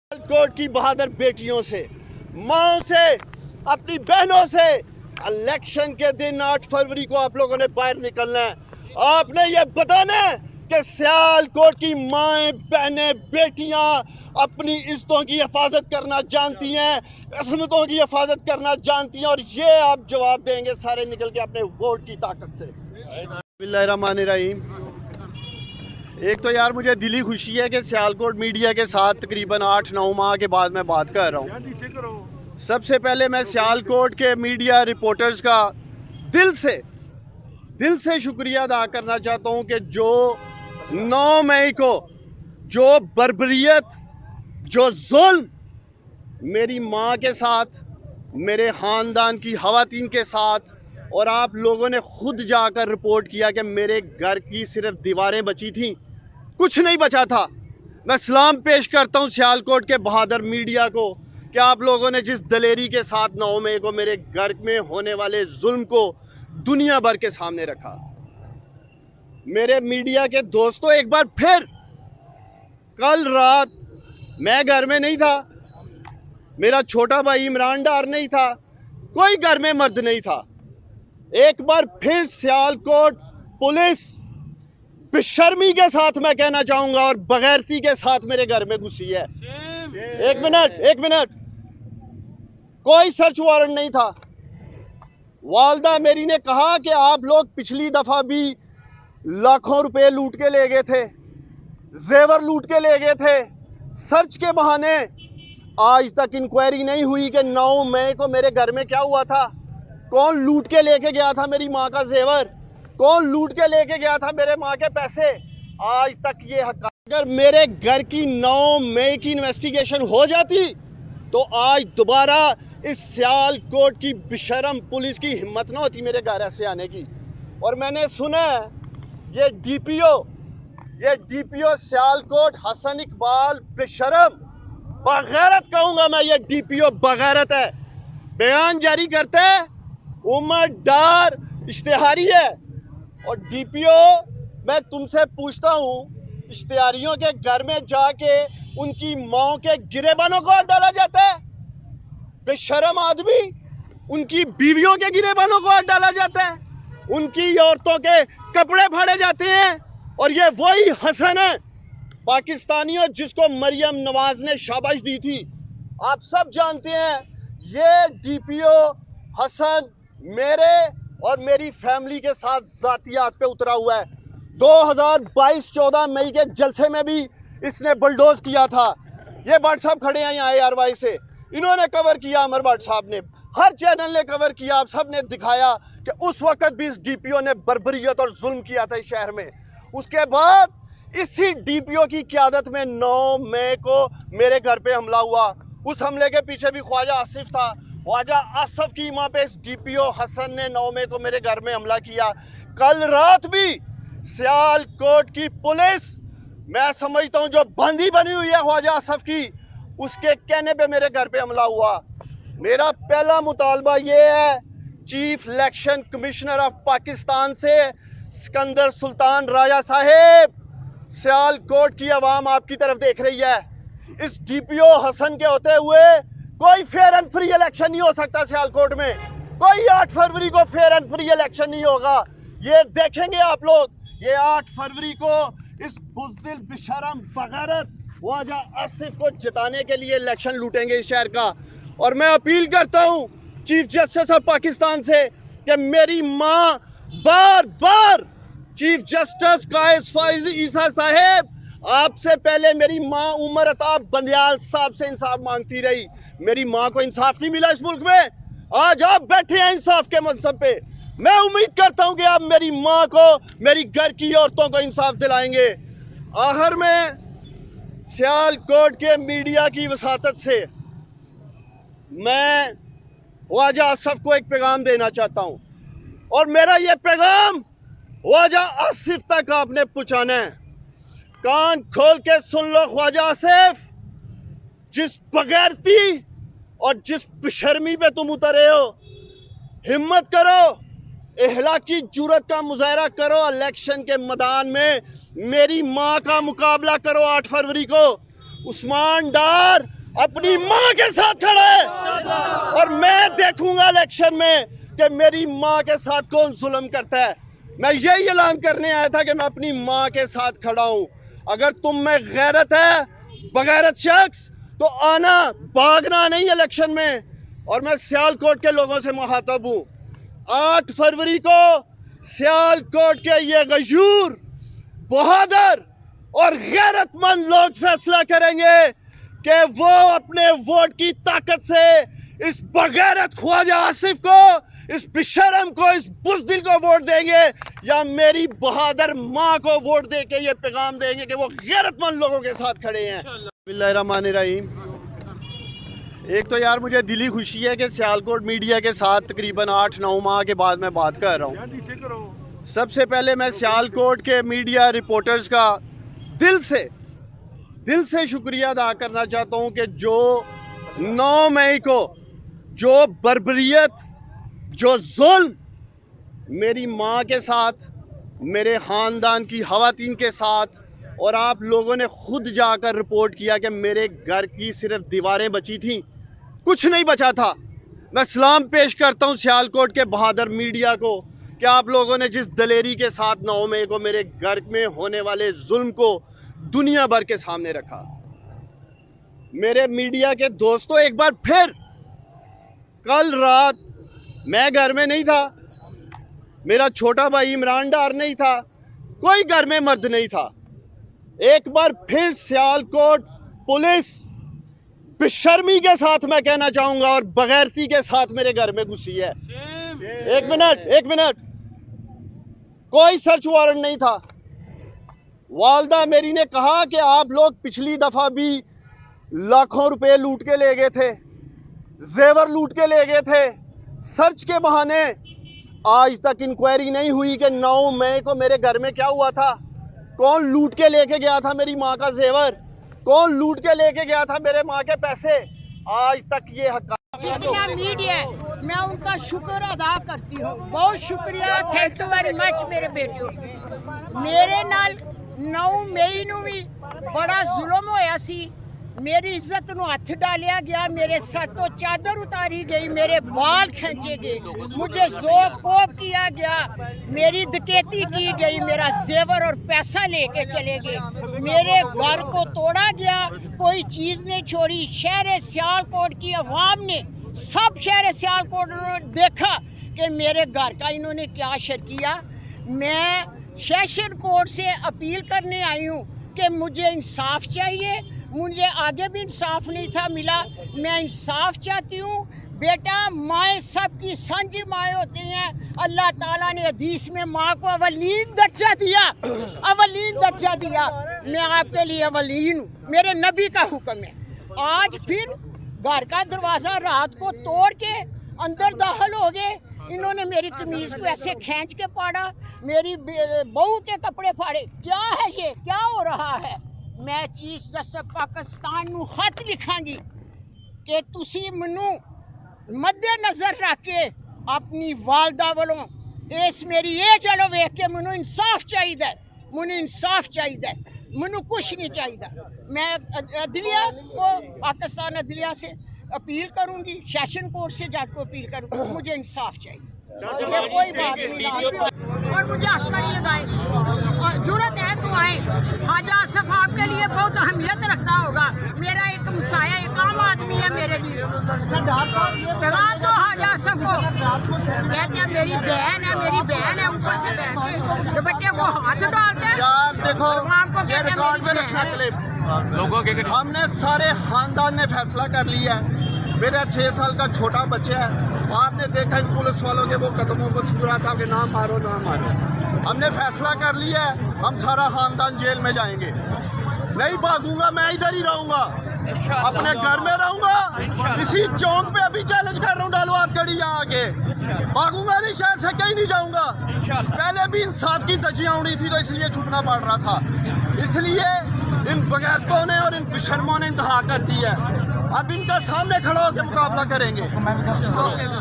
सियालकोट की बहादुर बेटियों से, माओ से, अपनी बहनों से इलेक्शन के दिन 8 फरवरी को आप लोगों ने बाहर निकलना है। आपने ये बताना है कि सियालकोट की माएँ, बहनें, बेटियां अपनी इज्जतों की हिफाजत करना जानती हैं, अज़मतों की हिफाजत करना जानती हैं, और ये आप जवाब देंगे सारे निकल के अपने वोट की ताकत से। बिस्मिल्लाहिर्रहमानिर्रहीम। एक तो यार मुझे दिली खुशी है कि सियालकोट मीडिया के साथ तकरीबन 8-9 माह के बाद मैं बात कर रहा हूँ। सबसे पहले मैं सियालकोट के मीडिया रिपोर्टर्स का दिल से शुक्रिया अदा करना चाहता हूँ कि जो 9 मई को जो बर्बरियत, जो जुल्म मेरी माँ के साथ, मेरे ख़ानदान की ख़वातीन के साथ, और आप लोगों ने खुद जाकर रिपोर्ट किया कि मेरे घर की सिर्फ दीवारें बची थीं, कुछ नहीं बचा था। मैं सलाम पेश करता हूँ सियालकोट के बहादुर मीडिया को कि आप लोगों ने जिस दलेरी के साथ 9 मई को मेरे घर में होने वाले जुल्म को दुनिया भर के सामने रखा। मेरे मीडिया के दोस्तों, एक बार फिर कल रात मैं घर में नहीं था, मेरा छोटा भाई इमरान डार नहीं था, कोई घर में मर्द नहीं था। एक बार फिर सियालकोट पुलिस बेशर्मी के साथ, मैं कहना चाहूँगा, और बगैरती के साथ मेरे घर में घुसी है। एक मिनट, कोई सर्च वारंट नहीं था। वालदा मेरी ने कहा कि आप लोग पिछली दफ़ा भी लाखों रुपए लूट के ले गए थे, जेवर लूट के ले गए थे। सर्च के बहाने आज तक इंक्वायरी नहीं हुई कि 9 मई को मेरे घर में क्या हुआ था, कौन लूट के लेके गया था मेरी माँ का जेवर, कौन लूट के लेके गया था मेरे माँ के पैसे। आज तक ये हक़, अगर मेरे घर की 9 मई की इन्वेस्टिगेशन हो जाती तो आज दोबारा इस सियालकोट की बेशरम पुलिस की हिम्मत ना होती मेरे घर ऐसे आने की। और मैंने सुना है ये डीपीओ सियालकोट हसन इकबाल बेशरम, बगैरत कहूँगा मैं, ये डीपीओ बगैरत है, बयान जारी करते है, उमर डार इश्तिहारी है। और डीपीओ, मैं तुमसे पूछता हूँ, इश्तिहारियों के घर में जाके उनकी माओ के गिरेबानों को हाथ डाला जाता है? बेशरम आदमी, उनकी बीवियों के गिरेबानों को हाथ डाला जाता है, उनकी औरतों के कपड़े फाड़े जाते हैं। और ये वही हसन है पाकिस्तानियों जिसको मरियम नवाज ने शाबाश दी थी। आप सब जानते हैं ये डीपीओ हसन मेरे और मेरी फैमिली के साथ ज़ातियात पे उतरा हुआ है। 2022-14 मई के जलसे में भी इसने बुलडोज किया था। ये भट्ट साहब खड़े हैं यहाँ ARY से, इन्होंने कवर किया, अमर भट्ट साहब ने, हर चैनल ने कवर किया, आप सब ने दिखाया कि उस वक्त भी इस डीपीओ ने बर्बरियत और जुल्म किया था इस शहर में। उसके बाद इसी डीपीओ की क़यादत में 9 मई को मेरे घर पे हमला हुआ। उस हमले के पीछे भी ख्वाजा आसिफ था। ख्वाजा आसिफ की माँ पे इस डीपीओ हसन ने 9 मई को मेरे घर में हमला किया। कल रात भी सियालकोट की पुलिस, मैं समझता हूँ जो बंदी बनी हुई है ख्वाजा आसिफ की, उसके कहने पे मेरे घर पे हमला हुआ। मेरा पहला मुतालबा ये है chief election commissioner of Pakistan से, सिकंदर सुल्तान राजा साहेब, सियालकोट की आवाम आपकी तरफ देख रही है। इस डीपीओ हसन के होते हुए कोई फेयर एंड फ्री इलेक्शन नहीं हो सकता सियालकोट में। कोई 8 फरवरी को फेयर एंड फ्री इलेक्शन नहीं होगा। ये देखेंगे आप लोग, ये 8 फरवरी को इस बुज़दिल बेशरम बगैरत ख्वाजा आसिफ को जिताने के लिए इलेक्शन लूटेंगे इस शहर का। और मैं अपील करता हूँ चीफ जस्टिस ऑफ पाकिस्तान से कि मेरी माँ बार बार, चीफ जस्टिस कायस फाइज ईसा साहेब, आपसे पहले मेरी माँ उमर अताब बंदियाल साहब से इंसाफ मांगती रही। मेरी माँ को इंसाफ नहीं मिला इस मुल्क में। आज आप बैठे हैं इंसाफ के मनसब पे। मैं उम्मीद करता हूँ कि आप मेरी माँ को, मेरी घर की औरतों को इंसाफ दिलाएंगे। आखिर में सियालकोट के मीडिया की वसातत से मैं ख्वाजा आसिफ को एक पैगाम देना चाहता हूँ, और मेरा ये पैगाम ख्वाजा आसिफ तक आपने पहुँचाना है। कान खोल के सुन लो ख्वाजा आसिफ, जिस बगैरती और जिस बेशर्मी पे तुम उतरे हो, हिम्मत करो, इहलाकी जुर्रत का मुजाहरा करो, इलेक्शन के मैदान में मेरी माँ का मुकाबला करो 8 फरवरी को। उस्मान डार अपनी माँ के साथ खड़ा है और मैं देखूंगा इलेक्शन में कि मेरी माँ के साथ कौन जुल्म करता है। मैं यही ऐलान करने आया था कि मैं अपनी माँ के साथ खड़ा हूँ। अगर तुम में गैरत है, बगैरत शख्स, तो आना, भागना नहीं इलेक्शन में। और मैं सियालकोट के लोगों से मुखातब हूँ। 8 फरवरी को सियालकोट के ये गयूर, बहादुर और गैरतमंद लोग फैसला करेंगे कि वो अपने वोट की ताकत से इस बगैरत ख्वाजा आसिफ को, इस बेशरम को, इस बुज़दिल को वोट देंगे या मेरी बहादुर माँ को वोट दे के ये पैगाम देंगे कि वो गैरतमंद लोगों के साथ खड़े हैं। बिस्मिल्लाहिर्रहमानिर्रहीम। एक तो यार मुझे दिली खुशी है कि सियालकोट मीडिया के साथ तकरीबन 8-9 माह के बाद मैं बात कर रहा हूँ। सबसे पहले मैं सियालकोट के मीडिया रिपोर्टर्स का दिल से शुक्रिया अदा करना चाहता हूँ कि जो 9 मई को जो बर्बरियत, जो जुल्म मेरी माँ के साथ, मेरे ख़ानदान की ख़वातीन के साथ, और आप लोगों ने खुद जाकर रिपोर्ट किया कि मेरे घर की सिर्फ दीवारें बची थीं, कुछ नहीं बचा था। मैं सलाम पेश करता हूँ सियालकोट के बहादुर मीडिया को कि आप लोगों ने जिस दलेरी के साथ 9 मई को मेरे घर में होने वाले जुल्म को दुनिया भर के सामने रखा। मेरे मीडिया के दोस्तों, एक बार फिर कल रात मैं घर में नहीं था, मेरा छोटा भाई इमरान डार नहीं था, कोई घर में मर्द नहीं था। एक बार फिर सियालकोट पुलिस बेशर्मी के साथ, मैं कहना चाहूँगा, और बगैरती के साथ मेरे घर में घुसी है। एक मिनट, कोई सर्च वारंट नहीं था। वालदा मेरी ने कहा कि आप लोग पिछली दफ़ा भी लाखों रुपए लूट के ले गए थे, जेवर लूट के ले गए थे। सर्च के बहाने आज तक इंक्वायरी नहीं हुई कि 9 मई को मेरे घर में क्या हुआ था, कौन लूट के लेके गया था मेरी माँ का जेवर, कौन लूट के लेके गया था मेरे माँ के पैसे। आज तक ये जितना मीडिया है मैं उनका शुक्र अदा करती हूँ, बहुत शुक्रिया, थैंक यू वेरी मच मेरे बेटियों। मेरे नाल 9 मई नूं भी बड़ा जुल्म होया सी, मेरी इज्जत नूं हथ डालिया गया, मेरे सर तो चादर उतारी गई, मेरे बाल खींचे गए, मुझे जोर कोप किया गया, मेरी डकैती की गई, मेरा जेवर और पैसा लेके चले गए, मेरे घर को तोड़ा गया, कोई चीज़ नहीं छोड़ी। शहर सियालकोट की आवाम ने, सब शहर सियालकोट ने देखा कि मेरे घर का इन्होंने क्या असर किया। मैं सेशन कोर्ट से अपील करने आई हूँ कि मुझे इंसाफ चाहिए, मुझे आगे भी इंसाफ नहीं था मिला, मैं इंसाफ चाहती हूँ। बेटा, माएँ सबकी सांझी माएँ होती हैं। अल्लाह ताला ने हदीस में माँ को अवलीन दर्जा दिया, अवलीन दर्जा दिया। मैं आपके लिए अवलीन हूँ, मेरे नबी का हुक्म है। आज फिर घर का दरवाज़ा रात को तोड़ के अंदर दाखिल हो गए, इन्होंने मेरी कमीज को ऐसे खींच के पाड़ा, मेरी बहू के कपड़े फाड़े। क्या है ये, क्या हो रहा है? मैं चीफ जस्टिस पाकिस्तान नूं खत लिखांगी कि तुसी मनु मद्देनजर रख के अपनी वालदा वालों इस मेरी ये चलो वेख के मनु इंसाफ चाहिए, मनु इंसाफ चाहिए, मनु कुछ नहीं चाहिए। मैं अदलिया को, पाकिस्तान अदलिया से अपील करूंगी, सेशन कोर्ट से जज को अपील करूंगी, मुझे इंसाफ चाहिए, कोई बात नहीं। और मुझे हथकड़ी लगाए, जरूरत है तो आए। ख्वाजा आसिफ आपके लिए बहुत अहमियत रखता होगा, मेरा एक मसाया, एक आम आदमी है मेरे लिए। पैगाम दो ख्वाजा आसिफ को, कहते हैं मेरी बहन है, मेरी बहन है, ऊपर से बैठ के दुपट्टे को हाथ डालते हैं। यार देखो, ये रिकॉर्ड में रखना क्लिप लोगों के, हमने सारे खानदान ने फैसला कर लिया है। मेरा 6 साल का छोटा बच्चा है, आपने देखा इन पुलिस वालों के वो कदमों को छू रहा था कि ना मारो ना मारो। हमने फैसला कर लिया है, हम सारा खानदान जेल में जाएंगे। नहीं भागूंगा, मैं इधर ही रहूंगा, अपने घर में रहूंगा। इसी चौक पे अभी चैलेंज कर रहा हूँ, डालो हाथ कड़ी यहाँ आके, भागूंगा नहीं, शहर से कहीं नहीं जाऊंगा। पहले भी इंसाफ की धज्जियां उड़ी थी तो इसलिए छुपना पड़ रहा था, इसलिए इन बगैरतों ने और इन बेशर्मों ने इंतहा कर दी है। अब इनका सामने खड़ा होकर मुकाबला करेंगे।